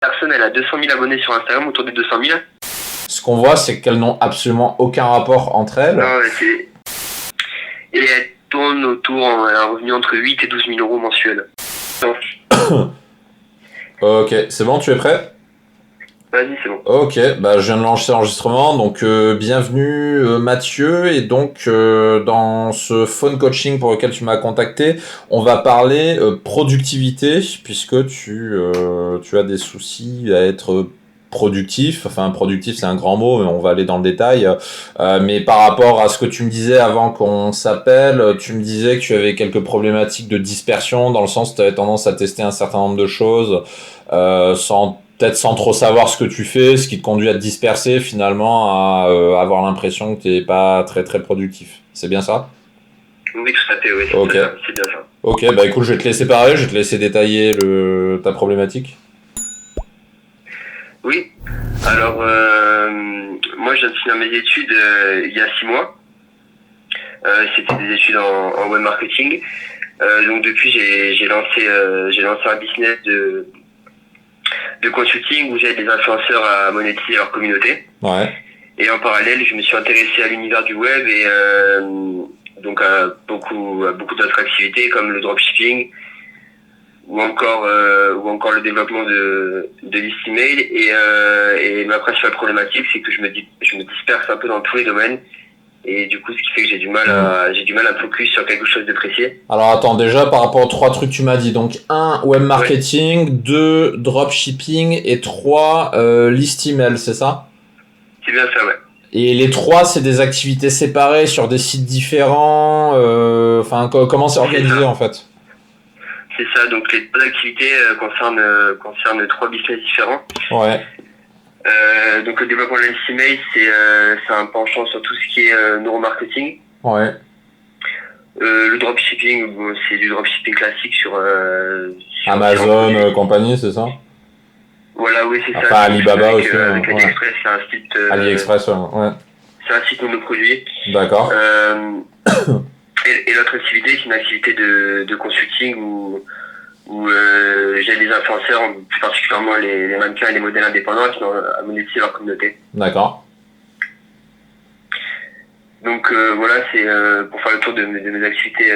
Personne, elle a 200 000 abonnés sur Instagram, autour des 200 000. Ce qu'on voit, c'est qu'elles n'ont absolument aucun rapport entre elles. Non, et elles tournent autour, un revenu entre 8 et 12 000 euros mensuels. Ok, c'est bon, tu es prêt? Vas-y, c'est bon. Ok, bah je viens de lancer l'enregistrement, donc bienvenue Mathieu, et donc dans ce phone coaching pour lequel tu m'as contacté, on va parler productivité, puisque tu as des soucis à être productif, enfin productif c'est un grand mot, mais on va aller dans le détail, mais par rapport à ce que tu me disais avant qu'on s'appelle, tu me disais que tu avais quelques problématiques de dispersion, dans le sens que tu avais tendance à tester un certain nombre de choses peut-être sans trop savoir ce que tu fais, ce qui te conduit à te disperser finalement, à avoir l'impression que tu n'es pas très très productif. C'est bien ça? Oui, tout à fait, oui, Ok. c'est bien ça. Ok, bah écoute, je vais te laisser parler, je vais te laisser détailler ta problématique. Oui, alors moi je viens de finir mes études il y a 6 mois. C'était des études en web marketing. Donc depuis j'ai lancé un business de consulting où j'aide les influenceurs à monétiser leur communauté. Ouais. Et en parallèle, je me suis intéressé à l'univers du web et donc à beaucoup d'autres activités comme le dropshipping ou encore le développement de listes email. Et ma principale problématique, c'est que je me disperse un peu dans tous les domaines. Et du coup, ce qui fait que j'ai du mal à me focus sur quelque chose de précis. Alors attends, déjà par rapport aux 3 trucs que tu m'as dit, donc 1 web marketing, ouais. 2 dropshipping et 3 list email, c'est ça? C'est bien ça, ouais. Et les 3, c'est des activités séparées sur des sites différents. Enfin, comment c'est organisé en fait? C'est ça. Donc les 3 activités concernent 3 business différents. Ouais. Donc le développement de list email, c'est un penchant sur tout ce qui est neuromarketing. Ouais. Le dropshipping, c'est du dropshipping classique sur Amazon, compagnie, c'est ça? Voilà, oui, c'est enfin, ça. Alibaba aussi. Avec ouais. AliExpress, c'est un site. AliExpress, ouais. C'est un site monoproduit. D'accord. Et l'autre activité, c'est une activité de consulting où j'aide les influenceurs, plus particulièrement les mannequins et les modèles indépendants qui ont à monétiser leur communauté. D'accord. Donc voilà, c'est pour faire le tour de mes activités.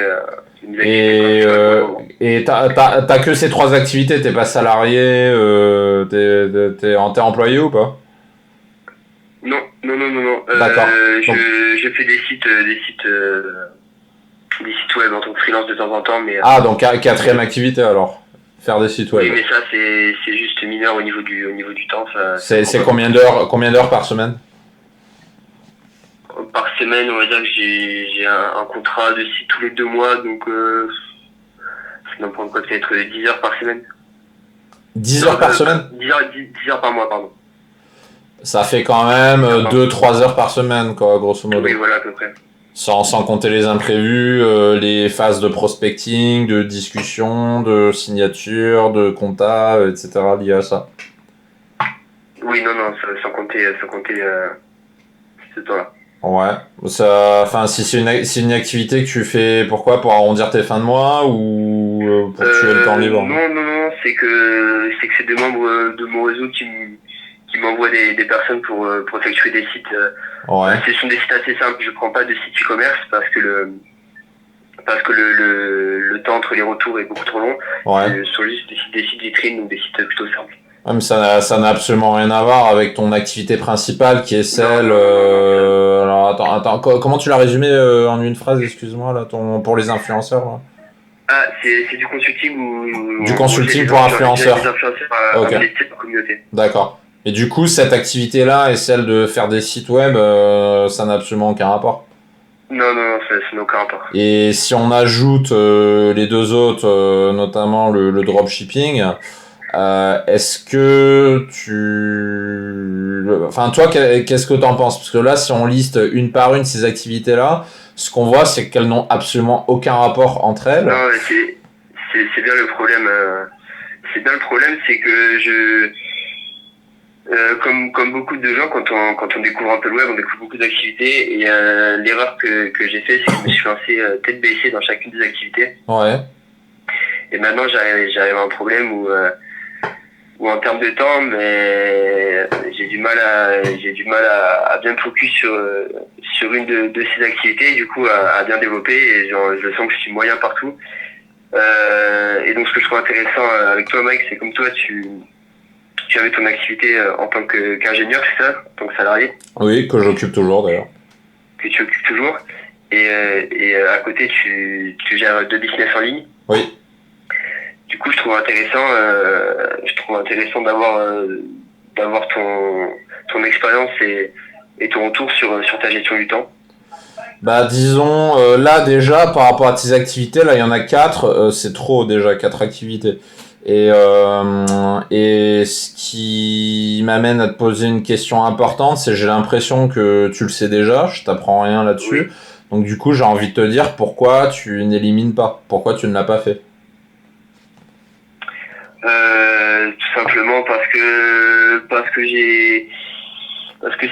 Et t'as que ces 3 activités, t'es pas salarié, t'es employé ou pas? Non. D'accord. Je fais des sites web en tant que freelance de temps en temps, mais. Ah, donc 4e activité alors, faire des sites web. Oui, mais ça c'est juste mineur au niveau du temps. C'est combien d'heures par semaine? Par semaine, on va dire que j'ai un contrat de site tous les 2 mois, donc ça doit prendre quoi, peut-être 10 heures par semaine. 10 heures par semaine? 10 heures par mois, pardon. Ça fait quand même 2-3 heures par semaine, quoi, grosso modo. Oui, voilà, à peu près. Sans compter les imprévus, les phases de prospecting, de discussion, de signature, de compta, etc. liées à ça. Oui, non, sans compter ce temps-là. Ouais, enfin, si c'est une activité que tu fais, pourquoi? Pour arrondir tes fins de mois ou pour tuer le temps libre? Non, c'est que c'est des membres de mon réseau qui m'envoient des personnes pour effectuer des sites. Ouais. Ce sont des sites assez simples. Je prends pas de site e-commerce parce que le temps entre les retours est beaucoup trop long. Ouais. Ce sont juste des sites vitrines ou des sites plutôt simples. Ouais, mais ça n'a absolument rien à voir avec ton activité principale qui est celle. Non. Alors attends, comment tu l'as résumé en une phrase, excuse-moi, là, pour les influenceurs là? Ah, c'est du consulting ou. Du consulting pour influenceurs. Des influenceurs à monétiser leur communauté. D'accord. Et du coup, cette activité-là et celle de faire des sites web, ça n'a absolument aucun rapport. Non, ça n'a aucun rapport. Et si on ajoute les 2 autres, notamment le dropshipping, est-ce que enfin, toi, qu'est-ce que t'en penses? Parce que là, si on liste une par une ces activités-là, ce qu'on voit, c'est qu'elles n'ont absolument aucun rapport entre elles. Non, c'est bien le problème. C'est que comme beaucoup de gens, quand on découvre un peu le web, on découvre beaucoup d'activités. Et l'erreur que j'ai fait, c'est que je me suis lancé tête baissée dans chacune des activités. Ouais. Et maintenant, j'arrive à un problème où ou en termes de temps, mais j'ai du mal à bien me focus sur une de ces activités, du coup à bien développer, et je sens que je suis moyen partout. Et donc ce que je trouve intéressant avec toi, Mike, c'est comme toi, tu avais ton activité en tant qu'ingénieur, c'est ça, en tant que salarié, Oui, que j'occupe toujours d'ailleurs. que tu occupes toujours, et à côté tu gères 2 business en ligne. Oui. Du coup, je trouve intéressant d'avoir ton expérience et ton retour sur ta gestion du temps. Bah disons, là déjà, par rapport à tes activités, là il y en a 4, c'est trop déjà, 4 activités. Et ce qui m'amène à te poser une question importante, c'est j'ai l'impression que tu le sais déjà, je t'apprends rien là-dessus. Oui. Donc du coup, j'ai envie de te dire pourquoi tu n'élimines pas, pourquoi tu ne l'as pas fait. Tout simplement parce que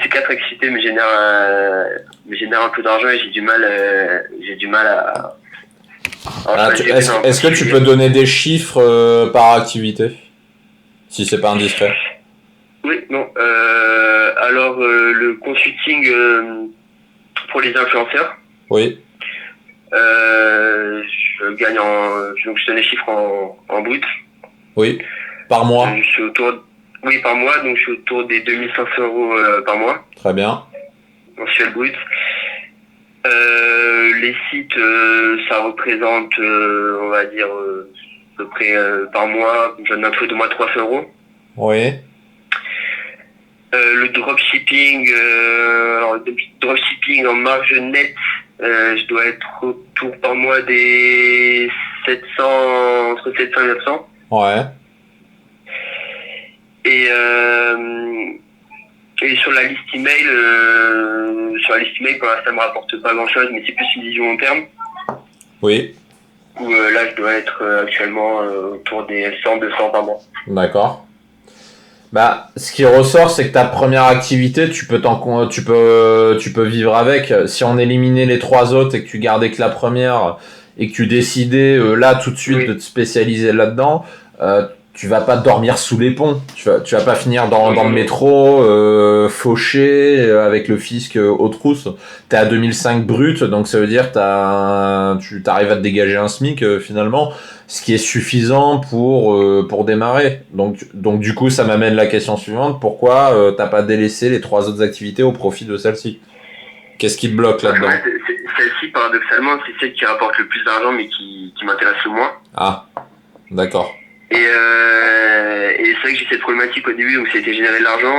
ces 4 activités me génèrent un peu d'argent et j'ai du mal à choisir une en Est-ce que tu particulier. peux donner des chiffres par activité, si c'est pas indiscret? Oui, non. Alors le consulting pour les influenceurs. Oui, Je gagne donc je donne les chiffres en brut. oui, par mois. Je suis oui, par mois, donc je suis autour des 2500 euros par mois, Très bien. mensuel brut. Les sites, ça représente, on va dire, à peu près par mois, je donne un peu de moins 300 euros. Oui, Le dropshipping, alors, le dropshipping en marge nette, je dois être autour par mois des 700, entre 700 et 900. ouais. Et sur la liste email, pour l'instant, ça me rapporte pas grand chose, mais c'est plus une vision long terme. Oui, Où là, je dois être actuellement autour des 100-200 par mois. d'accord. Bah, ce qui ressort, c'est que ta première activité, tu peux vivre avec. Si on éliminait les 3 autres et que tu gardais que la première et que tu décidais là tout de suite Oui. de te spécialiser là-dedans, tu vas pas dormir sous les ponts. Tu vas pas finir dans le métro fauché avec le fisc aux trousses. T'es à 2005 brut, donc ça veut dire tu t'arrives à te dégager un SMIC finalement, ce qui est suffisant pour démarrer. Donc du coup, ça m'amène la question suivante, pourquoi t'as pas délaissé les 3 autres activités au profit de celle-ci? Qu'est-ce qui te bloque là-dedans? Ouais, celle-ci, paradoxalement, c'est celle qui rapporte le plus d'argent, mais qui m'intéresse le moins. Ah, d'accord. Et c'est vrai que j'ai cette problématique au début, donc c'était générer de l'argent,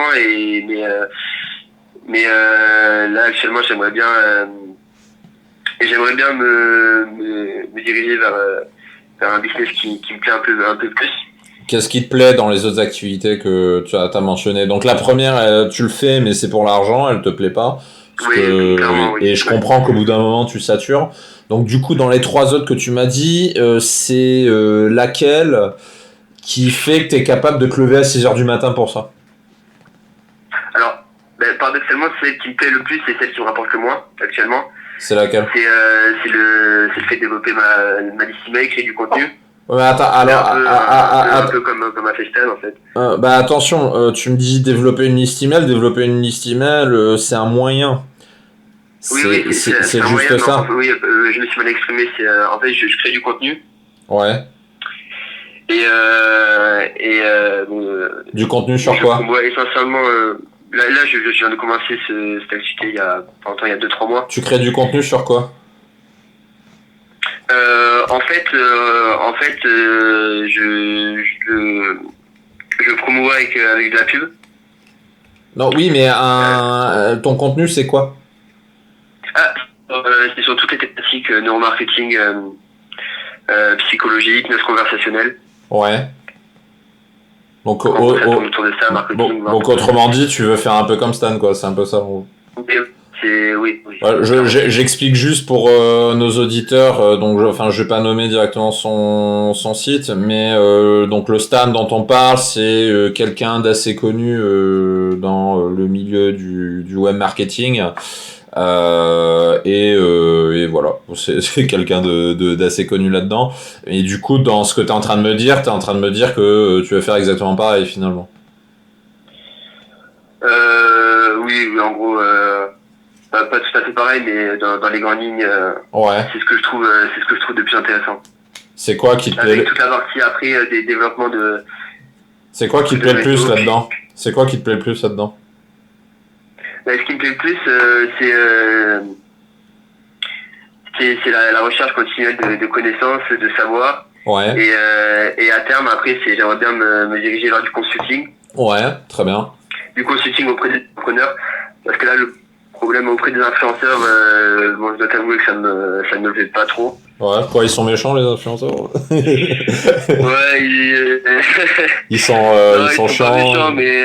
mais là actuellement, j'aimerais bien me diriger vers un business qui me plaît un peu plus. Qu'est-ce qui te plaît dans les autres activités que tu as mentionnées? Donc la première, tu le fais, mais c'est pour l'argent, elle te plaît pas. Oui, clairement, oui. Et je comprends qu'au bout d'un moment, tu satures. Donc du coup, dans les 3 autres que tu m'as dit, c'est laquelle qui fait que tu es capable de te lever à 6h du matin pour ça? Alors, paradoxalement, celle qui me plaît le plus, c'est celle qui me rapporte le moins, actuellement. C'est laquelle? C'est le fait de développer ma liste email, créer du contenu. Ouais, attends, alors, un peu comme un FaceTime, en fait. bah attention, tu me dis développer une liste email, c'est un moyen. Oui, c'est C'est un juste moyen, ça. oui, je me suis mal exprimé. En fait, je crée du contenu. Ouais. Du contenu sur quoi? Moi, essentiellement, là, je viens de commencer cette activité il y a 2-3 mois. Tu crées du contenu sur quoi? Je promouvois avec de la pub. Non, oui, mais ton contenu, c'est quoi? C'est sur toutes les thématiques neuromarketing, psychologie, hypnose conversationnelle. Ouais. Donc, autour de ça, marketing. Donc autrement dit, tu veux faire un peu comme Stan, quoi. C'est un peu ça. Oui. Ouais, j'explique juste pour nos auditeurs, donc je vais pas nommer directement son site, mais donc le Stan dont on parle, c'est quelqu'un d'assez connu dans le milieu du web marketing. Et voilà, c'est quelqu'un d'assez connu là-dedans. Et du coup, dans ce que t'es en train de me dire, que tu vas faire exactement pareil finalement. Oui, en gros, pas tout à fait pareil, mais dans les grandes lignes, Ouais. c'est ce que je trouve de plus intéressant. C'est quoi qui te plaît? Avec toute la partie après des développements de. C'est quoi qui te plaît le plus là-dedans? C'est quoi qui te plaît le plus là-dedans? Ce qui me plaît le plus, c'est la recherche continuelle de connaissances, de savoir. Ouais. Et à terme, après, j'aimerais bien me diriger vers du consulting. Ouais, très bien. Du consulting auprès des entrepreneurs. Parce que là, le problème auprès des influenceurs, bon, je dois t'avouer que ça ne me plaît pas trop. Ouais, quoi, ils sont méchants les influenceurs? Ouais, ils sont chiants. Pas méchants, mais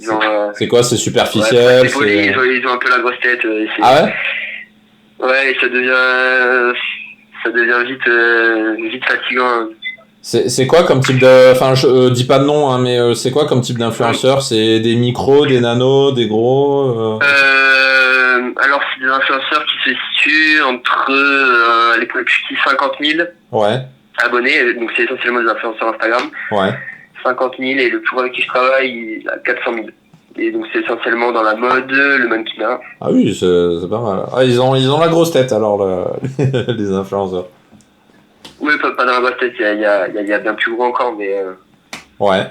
ils ont. C'est quoi, c'est superficiel? Ouais, ils ont un peu la grosse tête. Ah ouais? Ouais, et ça devient vite fatigant. C'est quoi comme type de... Enfin, je dis pas de nom, hein, mais c'est quoi comme type d'influenceur? C'est des micros, des nanos, des gros Alors, c'est des influenceurs qui se situent entre les plus petits 50 000 abonnés, donc c'est essentiellement des influenceurs Instagram. Ouais. 50 000 et le plus gros avec qui je travaille, il a 400 000. Et donc c'est essentiellement dans la mode, le mannequinat. Ah oui, c'est pas mal. Ah, ils ont la grosse tête alors, les influenceurs. Oui, pas dans la grosse tête, il y a bien plus gros encore, mais... Ouais.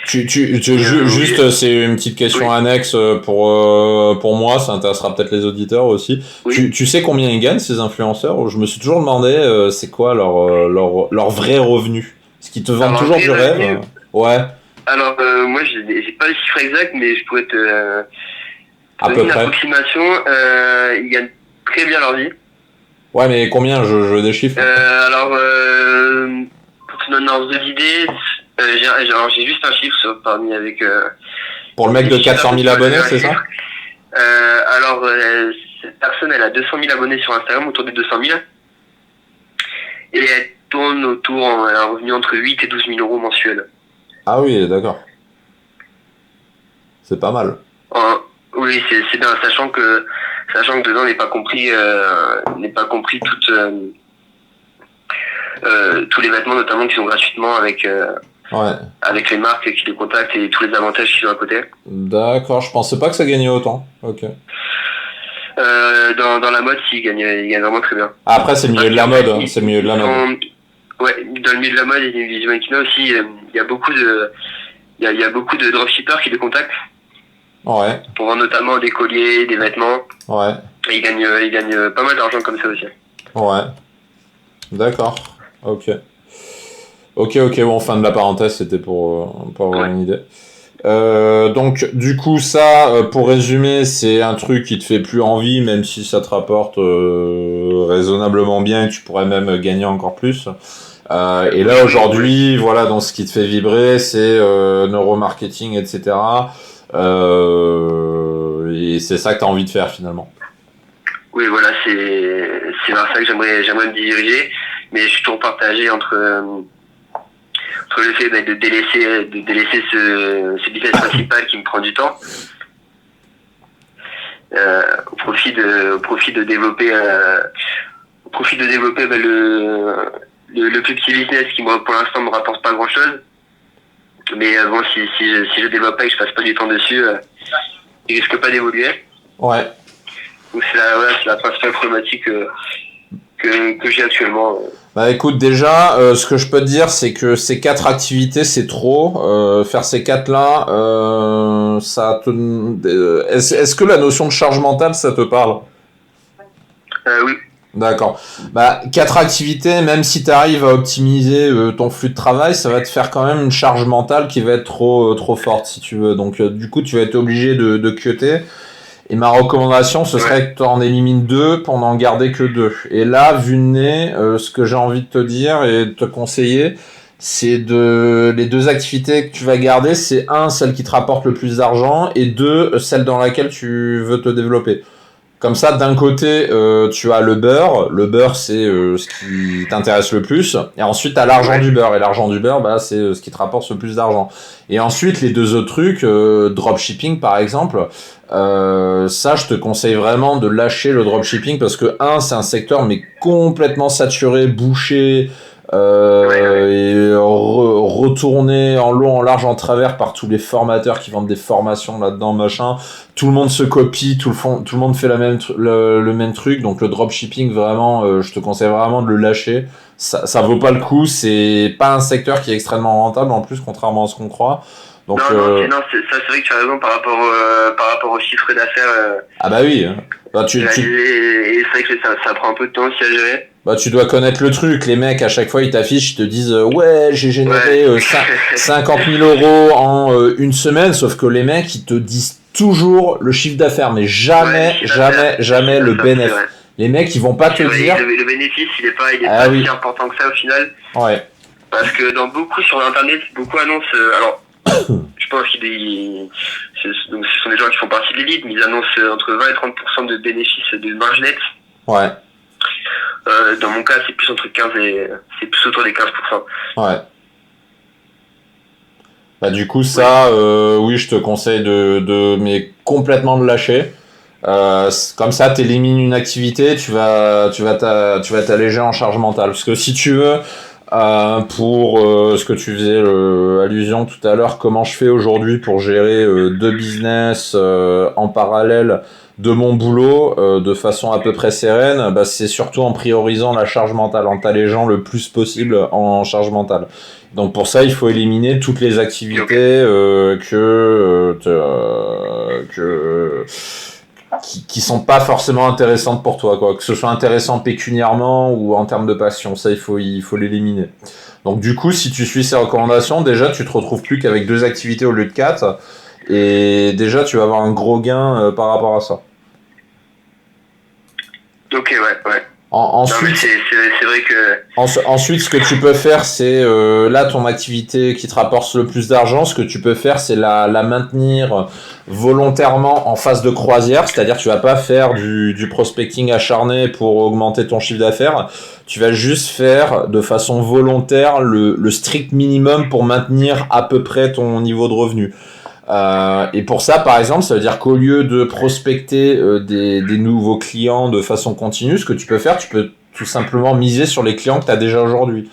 Juste, c'est une petite question annexe pour moi, ça intéressera peut-être les auditeurs aussi. Oui. Tu sais combien ils gagnent ces influenceurs? Je me suis toujours demandé c'est quoi leur vrai revenu. Est-ce qu'ils te vendent toujours du rêve? Ouais. Alors moi j'ai pas les chiffres exacts, mais je pourrais te à peu donner une près. Approximation. Ils gagnent très bien leur vie. Ouais, mais combien? Je veux des chiffres. Alors pour te donner un ordre d'idée, j'ai juste un chiffre parmi avec. Pour le mec de 400 000 abonnés, c'est ça? Alors cette personne, elle a 200 000 abonnés sur Instagram, autour des 200 000, et elle tourne autour un revenu entre 8 et 12 000 euros mensuels. Ah oui, d'accord. C'est pas mal. Oui, c'est bien, sachant que dedans n'est pas compris tous les vêtements notamment qui sont gratuitement avec les marques qui les contactent et tous les avantages qu'ils ont à côté. D'accord, je pensais pas que ça gagnait autant. Ok. Dans la mode, il gagne vraiment très bien. Après, c'est le milieu de la mode. C'est le milieu de la mode. Ouais, dans le milieu de la mode et du mannequinat aussi, il y a beaucoup de dropshippers qui les contactent. Ouais. Pour vendre notamment des colliers, des vêtements. Ouais. Et ils gagnent pas mal d'argent comme ça aussi. Ouais. D'accord. Ok, bon, fin de la parenthèse, c'était pour avoir une idée. Donc, du coup, ça, pour résumer, c'est un truc qui te fait plus envie, même si ça te rapporte raisonnablement bien et tu pourrais même gagner encore plus. Et là, aujourd'hui, voilà, dans ce qui te fait vibrer, c'est neuromarketing, etc. Et c'est ça que tu as envie de faire finalement. Oui, voilà, c'est vers ça que j'aimerais me diriger, mais je suis toujours partagé entre le fait de délaisser ce business principal qui me prend du temps, au profit de développer le plus petit business qui moi pour l'instant me rapporte pas grand chose. Mais bon, si je développe pas et que je passe pas du temps dessus, il risque pas d'évoluer. Ouais. Donc c'est la principale problématique que j'ai actuellement. Bah écoute, déjà, ce que je peux te dire, c'est que ces 4 activités, c'est trop. Faire ces 4-là, est-ce que la notion de charge mentale, ça te parle? Oui. D'accord. Bah 4 activités, même si tu arrives à optimiser ton flux de travail, ça va te faire quand même une charge mentale qui va être trop forte si tu veux. Donc du coup, tu vas être obligé de cutter. Et ma recommandation, ce serait que tu en élimines 2 pour n'en garder que 2. Et là, vu le nez, ce que j'ai envie de te dire et de te conseiller, c'est les 2 activités que tu vas garder, c'est 1, celle qui te rapporte le plus d'argent, et 2, celle dans laquelle tu veux te développer. Comme ça, d'un côté, tu as le beurre. Le beurre, c'est ce qui t'intéresse le plus. Et ensuite, tu as l'argent du beurre. Et l'argent du beurre, bah, c'est ce qui te rapporte le plus d'argent. Et ensuite, les deux autres trucs, dropshipping par exemple, ça, je te conseille vraiment de lâcher le dropshipping parce que, c'est un secteur mais complètement saturé, bouché. Et retourné en long, en large, en travers par tous les formateurs qui vendent des formations là-dedans, machin. Tout le monde se copie, tout le monde fait le même truc. Donc le dropshipping, vraiment, je te conseille vraiment de le lâcher. Ça vaut pas le coup. C'est pas un secteur qui est extrêmement rentable en plus, contrairement à ce qu'on croit. Donc, ça c'est vrai que tu as raison par rapport au chiffre d'affaires. Ah bah oui. Bah, et c'est vrai que ça prend un peu de temps aussi à gérer. Bah, tu dois connaître le truc. Les mecs, à chaque fois, ils t'affichent, ils te disent ouais, j'ai généré 50 000 euros en une semaine. Sauf que les mecs, ils te disent toujours le chiffre d'affaires, mais jamais le bénéfice. Les mecs, ils vont pas te dire. Le bénéfice, il est pas si important que ça au final. Ouais. Parce que sur internet, beaucoup annoncent. Alors, je pense donc ce sont des gens qui font partie de l'élite, mais ils annoncent entre 20 et 30% de bénéfices de marge nette. Ouais. Dans mon cas, c'est plus c'est plus autour des 15%. Ouais. Bah, du coup, ça, oui, je te conseille mais complètement de lâcher. Comme ça, t'élimines une activité, tu vas t'alléger en charge mentale. Parce que si tu veux, pour ce que tu faisais allusion tout à l'heure, comment je fais aujourd'hui pour gérer deux business en parallèle de mon boulot de façon à peu près sereine, bah, c'est surtout en priorisant la charge mentale, en t'allégeant le plus possible en charge mentale. Donc pour ça, il faut éliminer toutes les activités qui sont pas forcément intéressantes pour toi, quoi. Que ce soit intéressant pécuniairement ou en termes de passion, ça il faut l'éliminer. Donc du coup, si tu suis ces recommandations, déjà tu te retrouves plus qu'avec 2 activités au lieu de 4, et déjà tu vas avoir un gros gain par rapport à ça. Ok, ouais. Ensuite, c'est vrai que... Ensuite, ce que tu peux faire, c'est là ton activité qui te rapporte le plus d'argent. Ce que tu peux faire, c'est la maintenir volontairement en phase de croisière, c'est-à-dire que tu vas pas faire du prospecting acharné pour augmenter ton chiffre d'affaires. Tu vas juste faire de façon volontaire le strict minimum pour maintenir à peu près ton niveau de revenu. Et pour ça, par exemple, ça veut dire qu'au lieu de prospecter des nouveaux clients de façon continue, ce que tu peux faire, tu peux tout simplement miser sur les clients que tu as déjà aujourd'hui.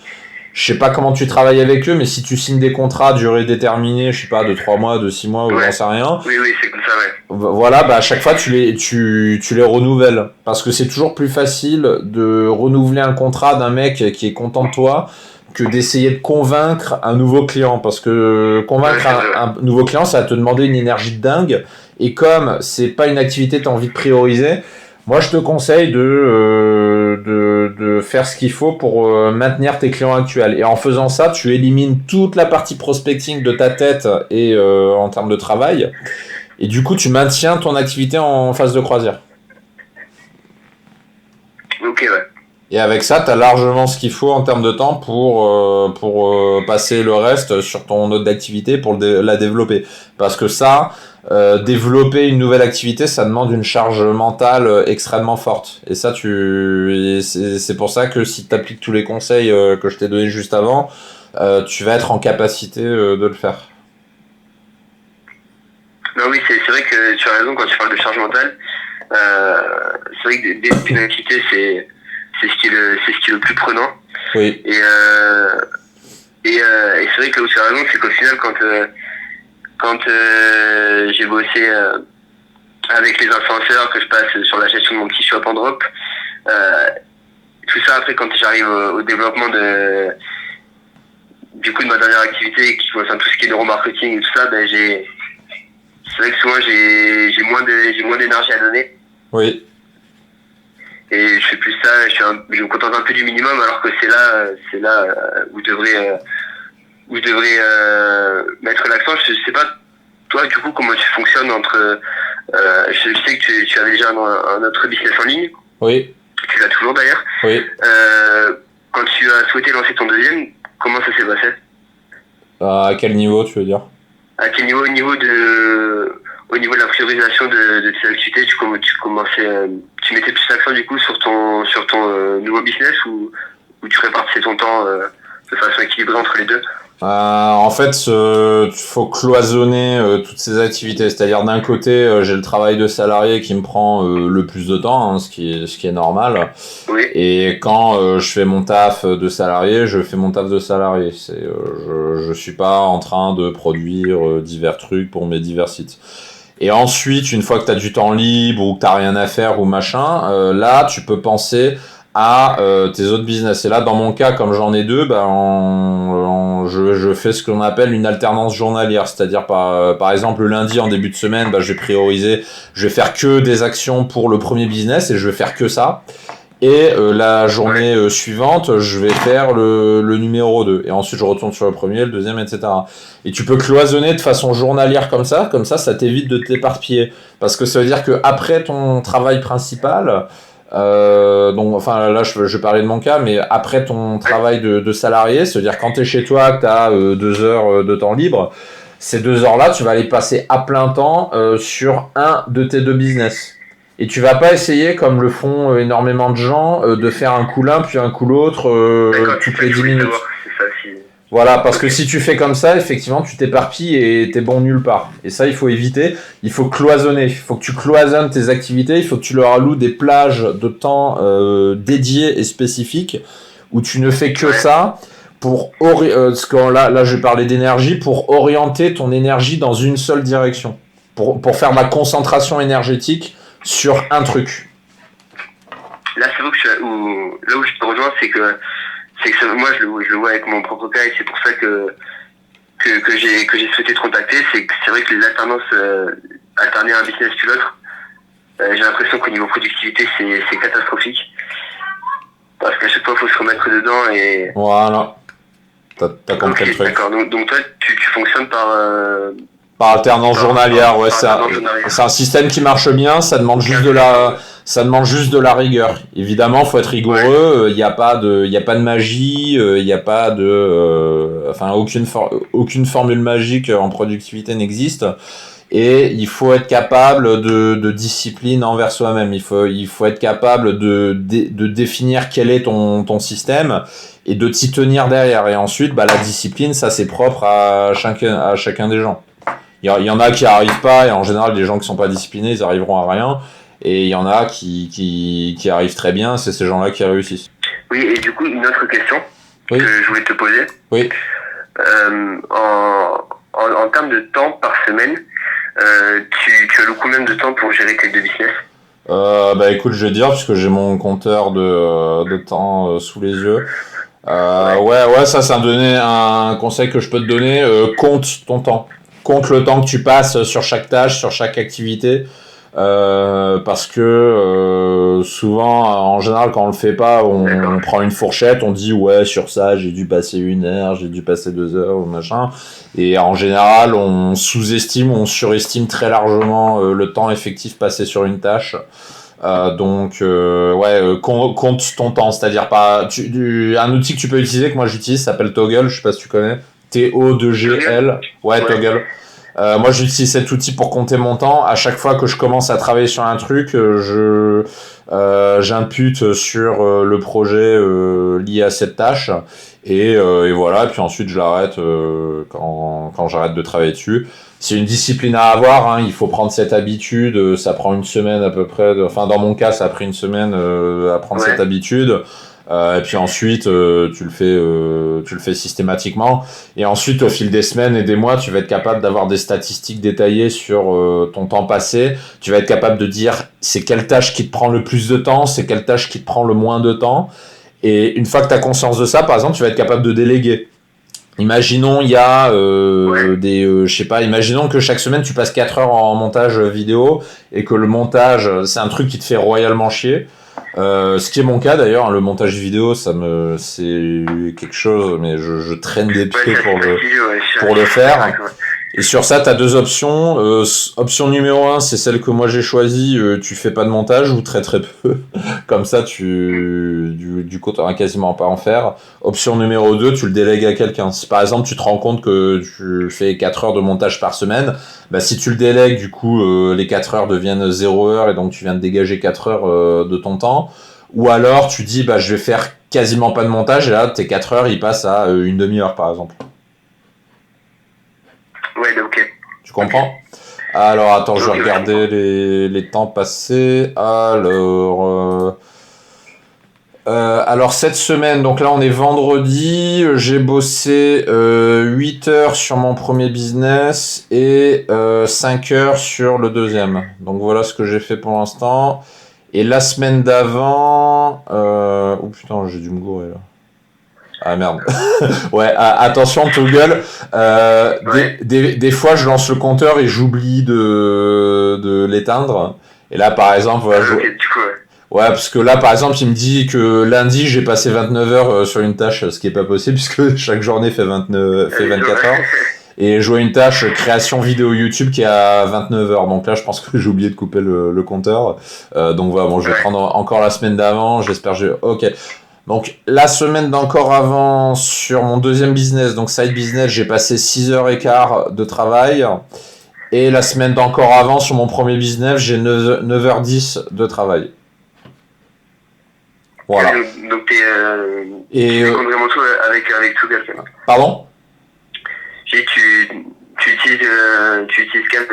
Je sais pas comment tu travailles avec eux, mais si tu signes des contrats à durée déterminée, je sais pas, de 3 mois, de 6 mois, ou j'en sais rien. Oui, c'est comme ça, ouais. Voilà, bah à chaque fois tu les renouvelles. Parce que c'est toujours plus facile de renouveler un contrat d'un mec qui est content de toi que d'essayer de convaincre un nouveau client. Parce que convaincre un nouveau client, ça va te demander une énergie de dingue. Et comme c'est pas une activité que tu as envie de prioriser, moi je te conseille de faire ce qu'il faut pour maintenir tes clients actuels. Et en faisant ça, tu élimines toute la partie prospecting de ta tête et en termes de travail. Et du coup, tu maintiens ton activité en phase de croisière. Ok, ouais. Et avec ça, tu as largement ce qu'il faut en termes de temps pour passer le reste sur ton autre activité pour la développer. Parce que ça, développer une nouvelle activité, ça demande une charge mentale extrêmement forte. Et ça, c'est pour ça que si tu appliques tous les conseils que je t'ai donnés juste avant, tu vas être en capacité de le faire. Non, oui, c'est vrai que tu as raison quand tu parles de charge mentale. C'est vrai que développer une activité, c'est ce qui est le plus prenant. Oui. Et c'est vrai que là où tu as raison, c'est qu'au final, quand j'ai bossé avec les influenceurs, que je passe sur la gestion de mon petit shop en drop, tout ça après quand j'arrive au développement de ma dernière activité qui concerne tout ce qui est neuromarketing et tout ça, ben c'est vrai que souvent j'ai moins d'énergie à donner. Oui. Et je fais plus ça, je me contente un peu du minimum, alors que c'est là où je devrais mettre l'accent. Je sais pas, toi, du coup, comment tu fonctionnes entre... je sais que tu avais déjà un autre business en ligne. Oui. Tu l'as toujours d'ailleurs. Oui. Quand tu as souhaité lancer ton deuxième, comment ça s'est passé ? À quel niveau, tu veux dire ? À quel niveau de... au niveau de la priorisation de tes activités, tu mettais plus l'accent du coup sur ton nouveau business ou tu répartissais ton temps de façon équilibrée entre les deux? En fait, il faut cloisonner toutes ces activités. C'est-à-dire d'un côté, j'ai le travail de salarié qui me prend le plus de temps, hein, ce qui est normal. Oui. Et quand je fais mon taf de salarié, je fais mon taf de salarié. Je suis pas en train de produire divers trucs pour mes divers sites. Et ensuite, une fois que tu as du temps libre ou que tu n'as rien à faire ou machin, là, tu peux penser à tes autres business. Et là, dans mon cas, comme j'en ai deux, je fais ce qu'on appelle une alternance journalière. C'est-à-dire, par exemple, le lundi, en début de semaine, je vais prioriser, je vais faire que des actions pour le premier business et je vais faire que ça. Et la journée suivante, je vais faire le numéro 2. Et ensuite, je retourne sur le premier, le deuxième, etc. Et tu peux cloisonner de façon journalière comme ça t'évite de t'éparpiller. Parce que ça veut dire que après ton travail principal, donc, enfin, là, je vais parler de mon cas, mais après ton travail de salarié, ça veut dire quand tu es chez toi, que tu as 2 heures de temps libre, ces 2 heures-là, tu vas les passer à plein temps sur un de tes deux business. Et tu vas pas essayer, comme le font énormément de gens, de faire un coup l'un puis un coup l'autre toutes les 10 minutes. Voilà, parce que si tu fais comme ça, effectivement, tu t'éparpilles et t'es bon nulle part. Et ça, il faut éviter. Il faut cloisonner. Il faut que tu cloisonnes tes activités. Il faut que tu leur alloues des plages de temps dédiées et spécifiques où tu ne fais que ça pour parce que là, je vais parler d'énergie, pour orienter ton énergie dans une seule direction. Pour faire de la concentration énergétique sur un truc. Là, c'est vrai que là où je te rejoins, c'est que moi je le vois avec mon propre cas et c'est pour ça que j'ai souhaité te contacter. C'est vrai que l'alternance, alterner un business puis l'autre, j'ai l'impression qu'au niveau productivité c'est catastrophique parce qu'à chaque fois il faut se remettre dedans et voilà. T'as compris le truc. D'accord. Donc toi tu fonctionnes par alternance journalière, ouais, c'est un système qui marche bien, ça demande juste de la rigueur. Évidemment, faut être rigoureux, il y a pas de magie, il y a pas aucune formule magique en productivité n'existe. Et il faut être capable de discipline envers soi-même. Il faut être capable de définir quel est ton système et de t'y tenir derrière. Et ensuite, la discipline, ça c'est propre à chacun des gens. Il y en a qui arrivent pas, et en général, les gens qui sont pas disciplinés, ils arriveront à rien. Et il y en a qui arrivent très bien, c'est ces gens-là qui réussissent. Oui, et du coup, une autre question que je voulais te poser. Oui. En termes de temps par semaine, tu alloues combien de temps pour gérer tes deux business? Écoute, je vais dire, puisque j'ai mon compteur de temps sous les yeux. Ouais, ça c'est un conseil que je peux te donner. Compte ton temps. Compte le temps que tu passes sur chaque tâche, sur chaque activité. Parce que souvent, en général, quand on le fait pas, on prend une fourchette, on dit ouais, sur ça j'ai dû passer 1 heure, j'ai dû passer 2 heures ou machin, et en général on sous-estime ou on surestime très largement le temps effectif passé sur une tâche. Donc compte ton temps, c'est-à-dire pas un outil que tu peux utiliser, que moi j'utilise, s'appelle Toggl, je sais pas si tu connais. T-O-2-G-L. Ouais, Toggl. Moi, j'utilise cet outil pour compter mon temps. À chaque fois que je commence à travailler sur un truc, j'impute sur le projet lié à cette tâche. Et voilà. Et puis ensuite, je l'arrête quand j'arrête de travailler dessus. C'est une discipline à avoir. Hein. Il faut prendre cette habitude. Ça prend 1 semaine à peu près. Enfin, dans mon cas, ça a pris 1 semaine à prendre cette habitude. Et puis ensuite, tu le fais systématiquement. Et ensuite, au fil des semaines et des mois, tu vas être capable d'avoir des statistiques détaillées sur ton temps passé. Tu vas être capable de dire c'est quelle tâche qui te prend le plus de temps, c'est quelle tâche qui te prend le moins de temps. Et une fois que tu as conscience de ça, par exemple, tu vas être capable de déléguer. Imaginons, il y a imaginons que chaque semaine, tu passes 4 heures en montage vidéo et que le montage, c'est un truc qui te fait royalement chier. Ce qui est mon cas d'ailleurs, hein, le montage vidéo, c'est quelque chose, mais je traîne des pieds pour le faire. Et sur ça, tu as deux options. Option numéro 1, c'est celle que moi j'ai choisie. Tu fais pas de montage ou très très peu. Comme ça, du coup, tu n'auras quasiment pas à en faire. Option numéro 2, tu le délègues à quelqu'un. Si par exemple, tu te rends compte que tu fais 4 heures de montage par semaine, bah, si tu le délègues, du coup, les 4 heures deviennent 0 heure et donc tu viens de dégager 4 heures de ton temps. Ou alors, tu dis, bah, je vais faire quasiment pas de montage et là, tes 4 heures, ils passent à une demi-heure par exemple. Ouais, ok. Tu comprends? Alors, attends, je vais regarder les temps passés. Alors, cette semaine, donc là, on est vendredi. J'ai bossé 8 heures sur mon premier business et 5 heures sur le deuxième. Donc, voilà ce que j'ai fait pour l'instant. Et la semaine d'avant... Oh putain, j'ai dû me gourer là. Ah merde. Ouais, attention, Toggle. Ouais. Des fois, je lance le compteur et j'oublie de l'éteindre. Et là, par exemple, voilà, Ok, du coup, ouais. ouais, parce que là, par exemple, il me dit que lundi, j'ai passé 29 heures sur une tâche, ce qui est pas possible, puisque chaque journée fait 24 heures. Et je vois une tâche création vidéo YouTube qui est à 29 heures. Donc là, je pense que j'ai oublié de couper le compteur. Donc voilà, bon, je vais prendre encore la semaine d'avant. J'espère que j'ai... Ok. Donc la semaine d'encore avant sur mon deuxième business, donc side business, j'ai passé 6h15 de travail. Et la semaine d'encore avant sur mon premier business, j'ai 9h10 de travail. Voilà. Donc tu fais vraiment tout avec Toggle. Pardon? Tu utilises Gap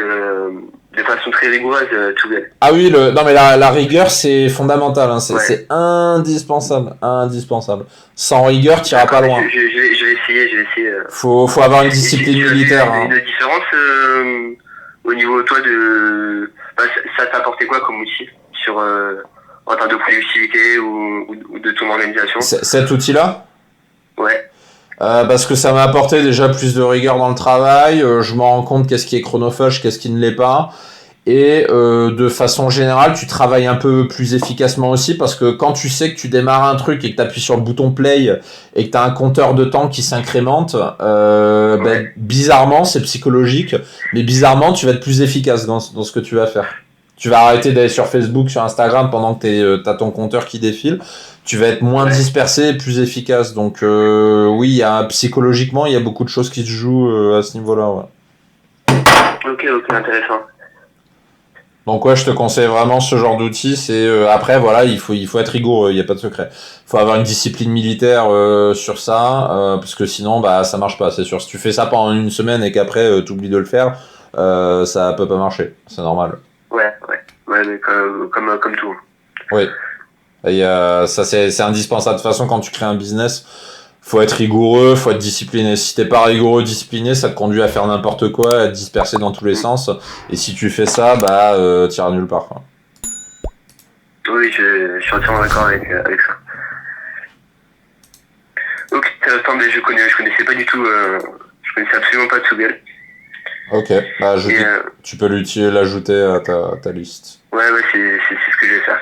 de façon très rigoureuse, Toggle. Ah oui, non mais la rigueur c'est fondamental, hein. Ouais. C'est indispensable, indispensable. Sans rigueur, tu n'iras pas loin. Je vais essayer. Faut avoir une discipline militaire. Tu as une différence au niveau toi de... Enfin, ça t'a apporté quoi comme outil sur, en termes de productivité ou de ton organisation? Cet outil-là? Ouais. Parce que ça m'a apporté déjà plus de rigueur dans le travail. Je me rends compte qu'est-ce qui est chronophage, qu'est-ce qui ne l'est pas. Et de façon générale, tu travailles un peu plus efficacement aussi parce que quand tu sais que tu démarres un truc et que tu appuies sur le bouton play et que tu as un compteur de temps qui s'incrémente, ben, bizarrement, c'est psychologique, mais bizarrement, tu vas être plus efficace dans ce que tu vas faire. Tu vas arrêter d'aller sur Facebook, sur Instagram pendant que tu as ton compteur qui défile. Tu vas être moins dispersé et plus efficace. Donc oui, psychologiquement, il y a beaucoup de choses qui se jouent à ce niveau-là. Ouais. Ok, intéressant. Donc ouais, je te conseille vraiment ce genre d'outil. C'est après voilà, il faut être rigoureux, il y a pas de secret. Il faut avoir une discipline militaire sur ça, parce que sinon bah ça marche pas, c'est sûr. Si tu fais ça pendant une semaine et qu'après tu oublies de le faire, ça peut pas marcher, c'est normal. Ouais, mais comme tout. Oui. Et ça c'est indispensable. De toute façon, quand tu crées un business, faut être rigoureux, faut être discipliné. Si t'es pas rigoureux, discipliné, ça te conduit à faire n'importe quoi, à te disperser dans tous les sens. Et si tu fais ça, bah t'iras nulle part. Quoi. Oui, je suis entièrement d'accord avec ça. Ok, intéressant, mais je connaissais pas du tout, je connaissais absolument pas Toggle. Ok, bah tu peux l'ajouter à ta liste. Ouais, c'est ce que je vais faire.